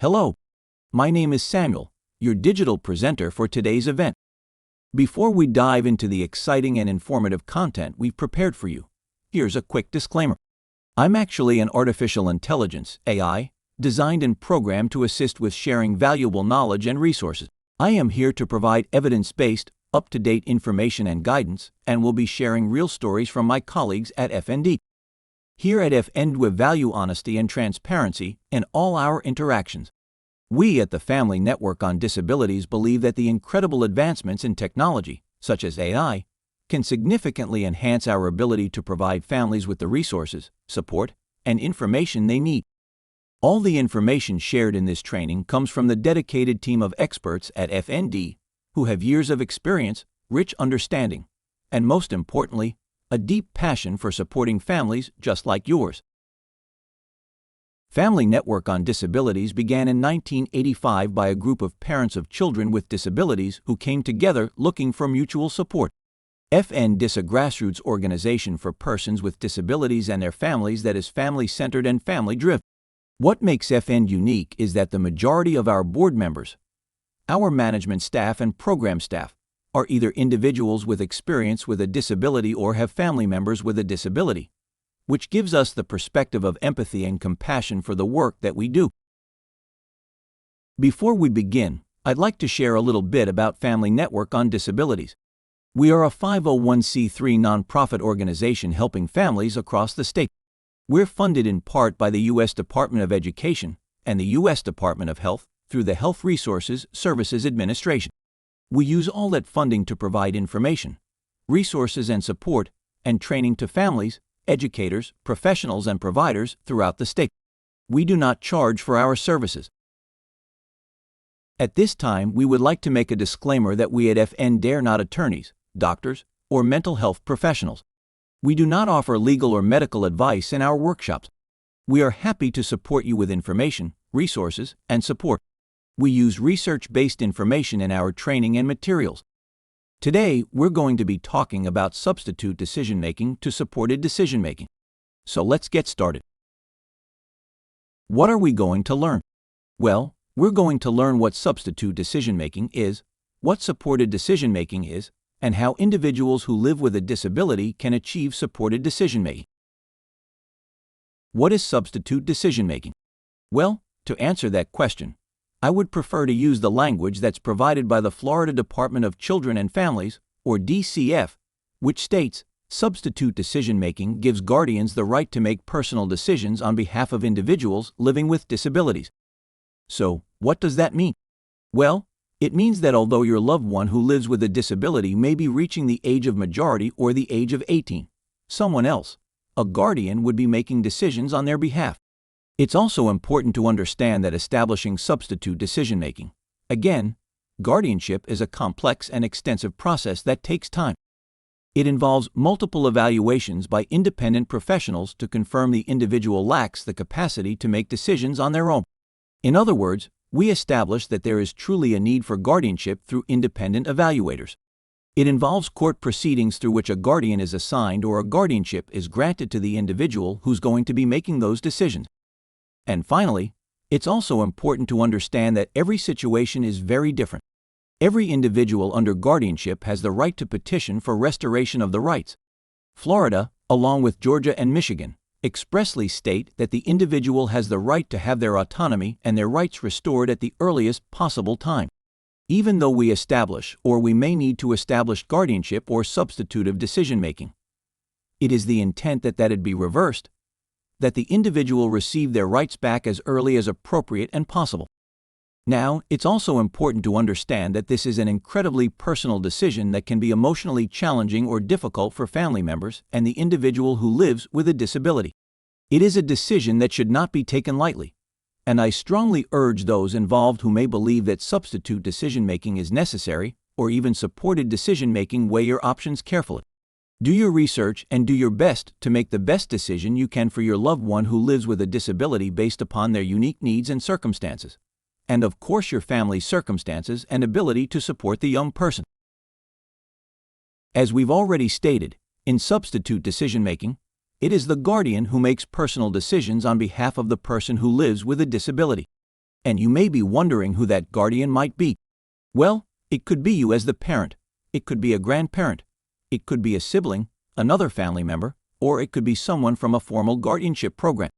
Hello, my name is Samuel, your digital presenter for today's event. Before we dive into the exciting and informative content we've prepared for you, here's a quick disclaimer. I'm actually an artificial intelligence, AI, designed and programmed to assist with sharing valuable knowledge and resources. I am here to provide evidence-based, up-to-date information and guidance, and will be sharing real stories from my colleagues at FND. Here at FND we value honesty and transparency in all our interactions. We at the Family Network on Disabilities believe that the incredible advancements in technology, such as AI, can significantly enhance our ability to provide families with the resources, support, and information they need. All the information shared in this training comes from the dedicated team of experts at FND who have years of experience, rich understanding, and most importantly, a deep passion for supporting families just like yours. Family Network on Disabilities began in 1985 by a group of parents of children with disabilities who came together looking for mutual support. FND is a grassroots organization for persons with disabilities and their families that is family-centered and family-driven. What makes FND unique is that the majority of our board members, our management staff and program staff, are either individuals with experience with a disability or have family members with a disability, which gives us the perspective of empathy and compassion for the work that we do. Before we begin, I'd like to share a little bit about Family Network on Disabilities. We are a 501c3 nonprofit organization helping families across the state. We're funded in part by the U.S. Department of Education and the U.S. Department of Health through the Health Resources Services Administration. We use all that funding to provide information, resources and support, and training to families, educators, professionals, and providers throughout the state. We do not charge for our services. At this time, we would like to make a disclaimer that we at FND are not attorneys, doctors, or mental health professionals. We do not offer legal or medical advice in our workshops. We are happy to support you with information, resources, and support. We use research-based information in our training and materials. Today, we're going to be talking about substitute decision-making to supported decision-making. So let's get started. What are we going to learn? Well, we're going to learn what substitute decision-making is, what supported decision-making is, and how individuals who live with a disability can achieve supported decision-making. What is substitute decision-making? Well, to answer that question, I would prefer to use the language that's provided by the Florida Department of Children and Families, or DCF, which states, substitute decision-making gives guardians the right to make personal decisions on behalf of individuals living with disabilities. So, what does that mean? Well, it means that although your loved one who lives with a disability may be reaching the age of majority or the age of 18, someone else, a guardian, would be making decisions on their behalf. It's also important to understand that establishing substitute decision-making, again, guardianship is a complex and extensive process that takes time. It involves multiple evaluations by independent professionals to confirm the individual lacks the capacity to make decisions on their own. In other words, we establish that there is truly a need for guardianship through independent evaluators. It involves court proceedings through which a guardian is assigned or a guardianship is granted to the individual who's going to be making those decisions. And finally, it's also important to understand that every situation is very different. Every individual under guardianship has the right to petition for restoration of the rights. Florida, along with Georgia and Michigan, expressly state that the individual has the right to have their autonomy and their rights restored at the earliest possible time. Even though we establish or we may need to establish guardianship or substitutive decision-making, it is the intent that it be reversed, that the individual receive their rights back as early as appropriate and possible. Now, it's also important to understand that this is an incredibly personal decision that can be emotionally challenging or difficult for family members and the individual who lives with a disability. It is a decision that should not be taken lightly, and I strongly urge those involved who may believe that substitute decision-making is necessary or even supported decision-making weigh your options carefully. Do your research and do your best to make the best decision you can for your loved one who lives with a disability based upon their unique needs and circumstances, and of course your family's circumstances and ability to support the young person. As we've already stated, in substitute decision-making, it is the guardian who makes personal decisions on behalf of the person who lives with a disability. And you may be wondering who that guardian might be. Well, it could be you as the parent. It could be a grandparent. It could be a sibling, another family member, or it could be someone from a formal guardianship program.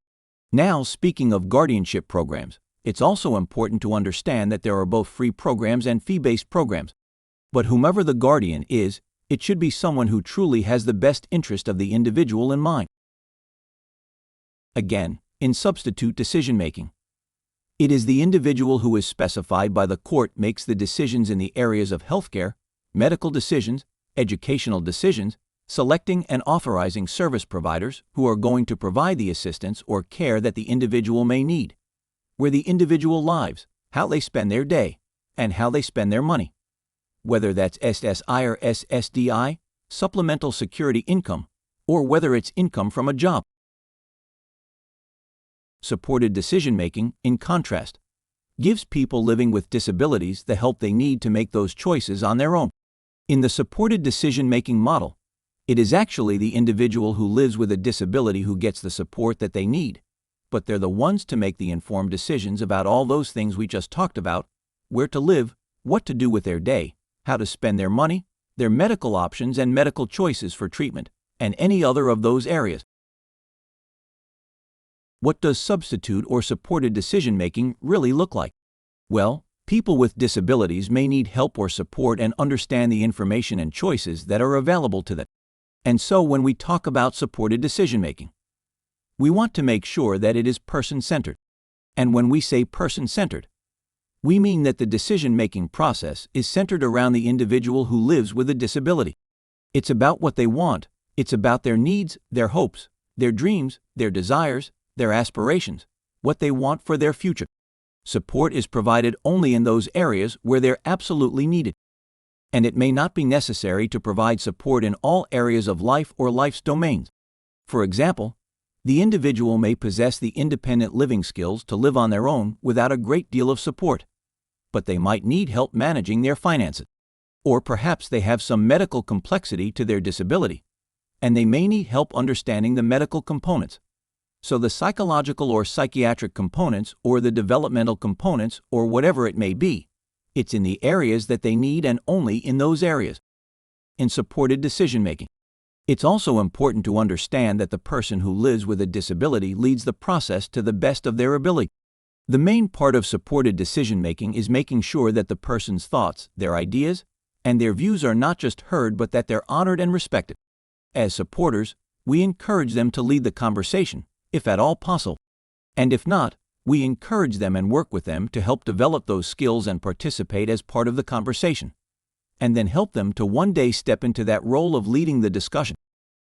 Now, speaking of guardianship programs, it's also important to understand that there are both free programs and fee-based programs. But whomever the guardian is, it should be someone who truly has the best interest of the individual in mind. Again, in substitute decision-making, it is the individual who is specified by the court makes the decisions in the areas of healthcare, medical decisions, educational decisions, selecting and authorizing service providers who are going to provide the assistance or care that the individual may need, where the individual lives, how they spend their day, and how they spend their money, whether that's SSI or SSDI, supplemental security income, or whether it's income from a job. Supported decision-making, in contrast, gives people living with disabilities the help they need to make those choices on their own. In the supported decision-making model, it is actually the individual who lives with a disability who gets the support that they need, but they're the ones to make the informed decisions about all those things we just talked about: where to live, what to do with their day, how to spend their money, their medical options and medical choices for treatment, and any other of those areas. What does substitute or supported decision-making really look like? Well, people with disabilities may need help or support and understand the information and choices that are available to them. And so when we talk about supported decision-making, we want to make sure that it is person-centered. And when we say person-centered, we mean that the decision-making process is centered around the individual who lives with a disability. It's about what they want. It's about their needs, their hopes, their dreams, their desires, their aspirations, what they want for their future. Support is provided only in those areas where they're absolutely needed. And it may not be necessary to provide support in all areas of life or life's domains. For example, the individual may possess the independent living skills to live on their own without a great deal of support, but they might need help managing their finances. Or perhaps they have some medical complexity to their disability, and they may need help understanding the medical components. So the psychological or psychiatric components or the developmental components or whatever it may be, it's in the areas that they need and only in those areas. In supported decision-making, it's also important to understand that the person who lives with a disability leads the process to the best of their ability. The main part of supported decision-making is making sure that the person's thoughts, their ideas, and their views are not just heard but that they're honored and respected. As supporters, we encourage them to lead the conversation, if at all possible. And if not, we encourage them and work with them to help develop those skills and participate as part of the conversation, and then help them to one day step into that role of leading the discussion.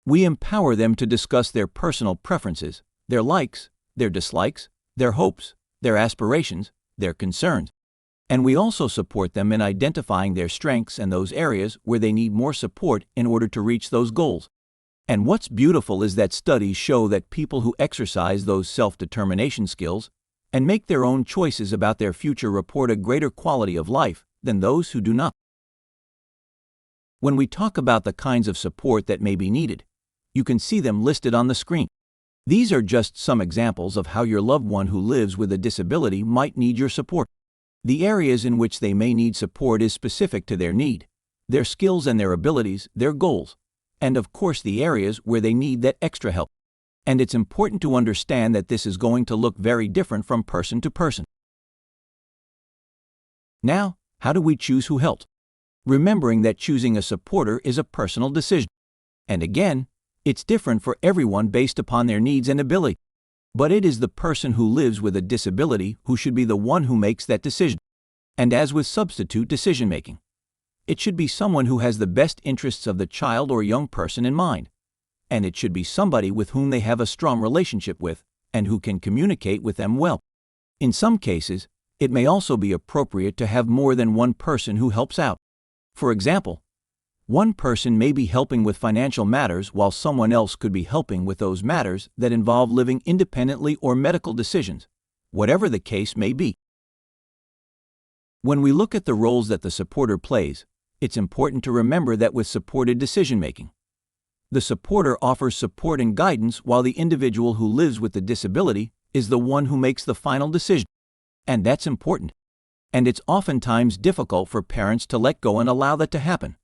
We empower them to discuss their personal preferences, their likes, their dislikes, their hopes, their aspirations, their concerns. And we also support them in identifying their strengths and those areas where they need more support in order to reach those goals. And what's beautiful is that studies show that people who exercise those self-determination skills and make their own choices about their future report a greater quality of life than those who do not. When we talk about the kinds of support that may be needed, you can see them listed on the screen. These are just some examples of how your loved one who lives with a disability might need your support. The areas in which they may need support is specific to their need, their skills and their abilities, their goals, and of course the areas where they need that extra help. And it's important to understand that this is going to look very different from person to person. Now, how do we choose who helps? Remembering that choosing a supporter is a personal decision. And again, it's different for everyone based upon their needs and ability. But it is the person who lives with a disability who should be the one who makes that decision. And as with substitute decision-making, it should be someone who has the best interests of the child or young person in mind. And it should be somebody with whom they have a strong relationship with and who can communicate with them well. In some cases, it may also be appropriate to have more than one person who helps out. For example, one person may be helping with financial matters while someone else could be helping with those matters that involve living independently or medical decisions, whatever the case may be. When we look at the roles that the supporter plays, it's important to remember that with supported decision-making, the supporter offers support and guidance while the individual who lives with the disability is the one who makes the final decision. And that's important. And it's oftentimes difficult for parents to let go and allow that to happen.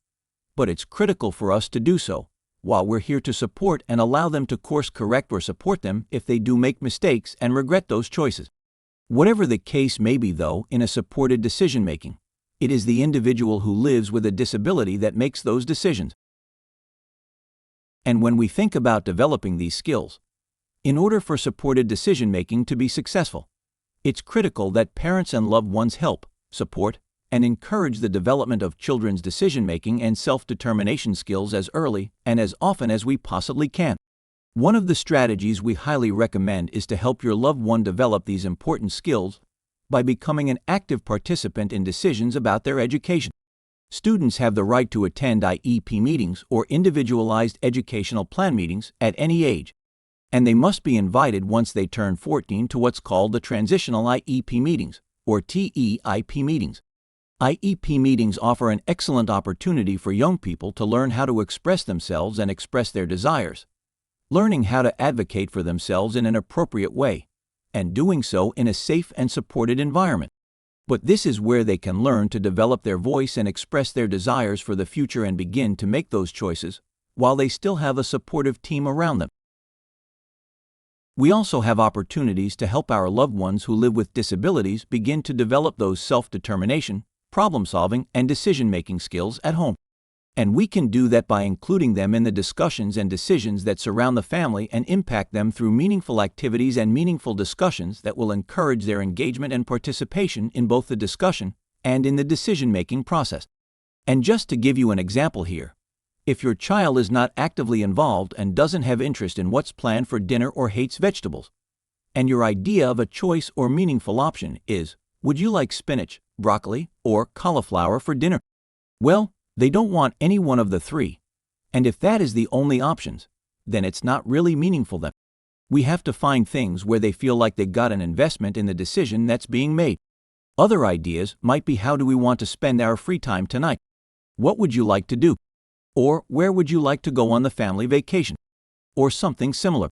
But it's critical for us to do so, while we're here to support and allow them to course correct or support them if they do make mistakes and regret those choices. Whatever the case may be, though, in a supported decision-making, it is the individual who lives with a disability that makes those decisions. And when we think about developing these skills, in order for supported decision-making to be successful, it's critical that parents and loved ones help, support, and encourage the development of children's decision-making and self-determination skills as early and as often as we possibly can. One of the strategies we highly recommend is to help your loved one develop these important skills by becoming an active participant in decisions about their education. Students have the right to attend IEP meetings or individualized educational plan meetings at any age, and they must be invited once they turn 14 to what's called the Transitional IEP meetings, or TEIP meetings. IEP meetings offer an excellent opportunity for young people to learn how to express themselves and express their desires, learning how to advocate for themselves in an appropriate way, and doing so in a safe and supported environment. But this is where they can learn to develop their voice and express their desires for the future and begin to make those choices while they still have a supportive team around them. We also have opportunities to help our loved ones who live with disabilities begin to develop those self-determination, problem-solving, and decision-making skills at home. And we can do that by including them in the discussions and decisions that surround the family and impact them through meaningful activities and meaningful discussions that will encourage their engagement and participation in both the discussion and in the decision-making process. And just to give you an example here, if your child is not actively involved and doesn't have interest in what's planned for dinner or hates vegetables, and your idea of a choice or meaningful option is, would you like spinach, broccoli, or cauliflower for dinner? Well, they don't want any one of the three, and if that is the only options, then it's not really meaningful to them. We have to find things where they feel like they got an investment in the decision that's being made. Other ideas might be, how do we want to spend our free time tonight? What would you like to do? Or where would you like to go on the family vacation? Or something similar.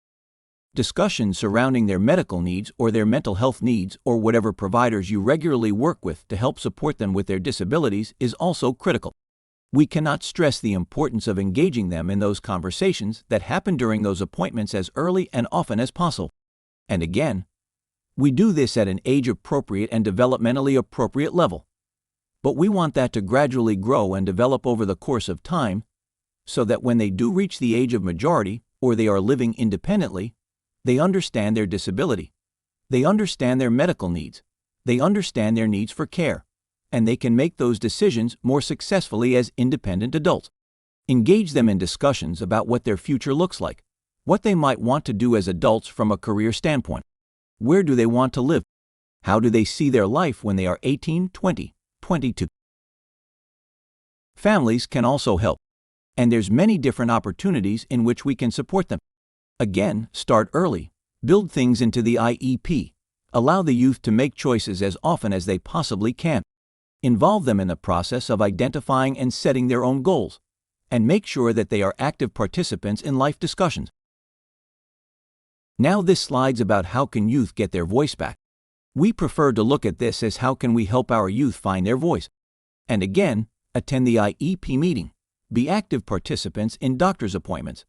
Discussions surrounding their medical needs or their mental health needs or whatever providers you regularly work with to help support them with their disabilities is also critical. We cannot stress the importance of engaging them in those conversations that happen during those appointments as early and often as possible. And again, we do this at an age-appropriate and developmentally appropriate level. But we want that to gradually grow and develop over the course of time, so that when they do reach the age of majority or they are living independently, they understand their disability, they understand their medical needs, they understand their needs for care, and they can make those decisions more successfully as independent adults. Engage them in discussions about what their future looks like, what they might want to do as adults from a career standpoint. Where do they want to live? How do they see their life when they are 18, 20, 22? Families can also help, and there's many different opportunities in which we can support them. Again, start early, build things into the IEP, allow the youth to make choices as often as they possibly can. Involve them in the process of identifying and setting their own goals, and make sure that they are active participants in life discussions. Now this slide's about how can youth get their voice back. We prefer to look at this as how can we help our youth find their voice. And again, attend the IEP meeting, be active participants in doctor's appointments,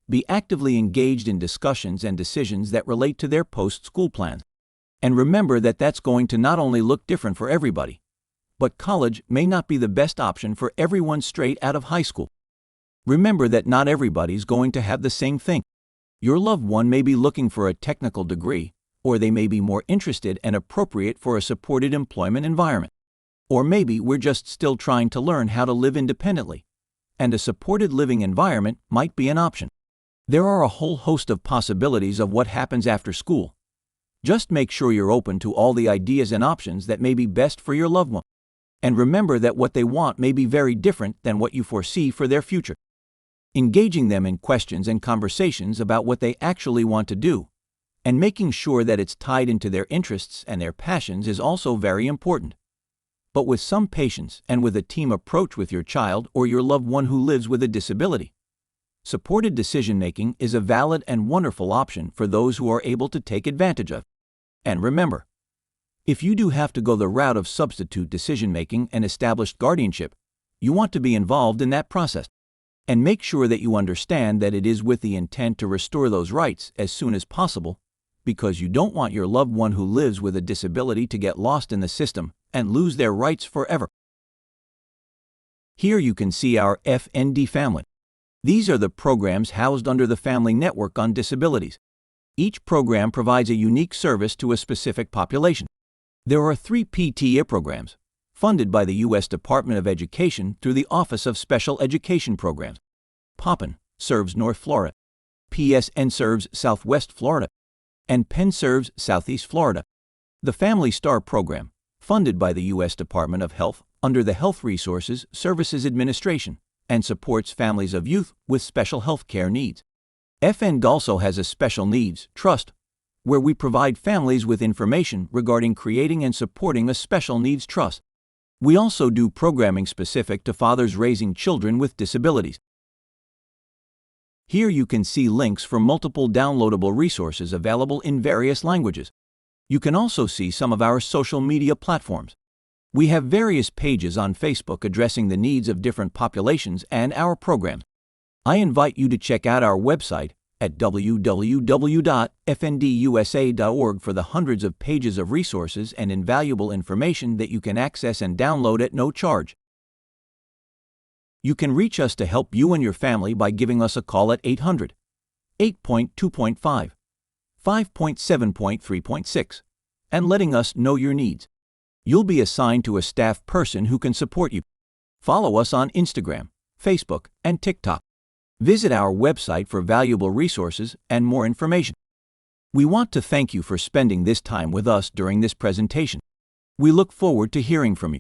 be actively engaged in discussions and decisions that relate to their post-school plans. And remember that that's going to not only look different for everybody, but college may not be the best option for everyone straight out of high school. Remember that not everybody's going to have the same thing. Your loved one may be looking for a technical degree, or they may be more interested and appropriate for a supported employment environment. Or maybe we're just still trying to learn how to live independently, and a supported living environment might be an option. There are a whole host of possibilities of what happens after school. Just make sure you're open to all the ideas and options that may be best for your loved one. And remember that what they want may be very different than what you foresee for their future. Engaging them in questions and conversations about what they actually want to do, and making sure that it's tied into their interests and their passions is also very important. But with some patience and with a team approach with your child or your loved one who lives with a disability, supported decision-making is a valid and wonderful option for those who are able to take advantage of. And remember, If you do have to go the route of substitute decision-making and established guardianship, you want to be involved in that process. And make sure that you understand that it is with the intent to restore those rights as soon as possible, because you don't want your loved one who lives with a disability to get lost in the system and lose their rights forever. Here you can see our FND family. These are the programs housed under the Family Network on Disabilities. Each program provides a unique service to a specific population. There are 3 PTA programs, funded by the U.S. Department of Education through the Office of Special Education Programs. POPN serves North Florida, PSN serves Southwest Florida, and PEN serves Southeast Florida. The Family Star program, funded by the U.S. Department of Health under the Health Resources Services Administration, and supports families of youth with special health care needs. FND also has a Special Needs Trust, where we provide families with information regarding creating and supporting a special needs trust. We also do programming specific to fathers raising children with disabilities. Here you can see links for multiple downloadable resources available in various languages. You can also see some of our social media platforms. We have various pages on Facebook addressing the needs of different populations and our programs. I invite you to check out our website at www.fndusa.org for the hundreds of pages of resources and invaluable information that you can access and download at no charge. You can reach us to help you and your family by giving us a call at 800-8.2.5, 5.7.3.6, and letting us know your needs. You'll be assigned to a staff person who can support you. Follow us on Instagram, Facebook, and TikTok. Visit our website for valuable resources and more information. We want to thank you for spending this time with us during this presentation. We look forward to hearing from you.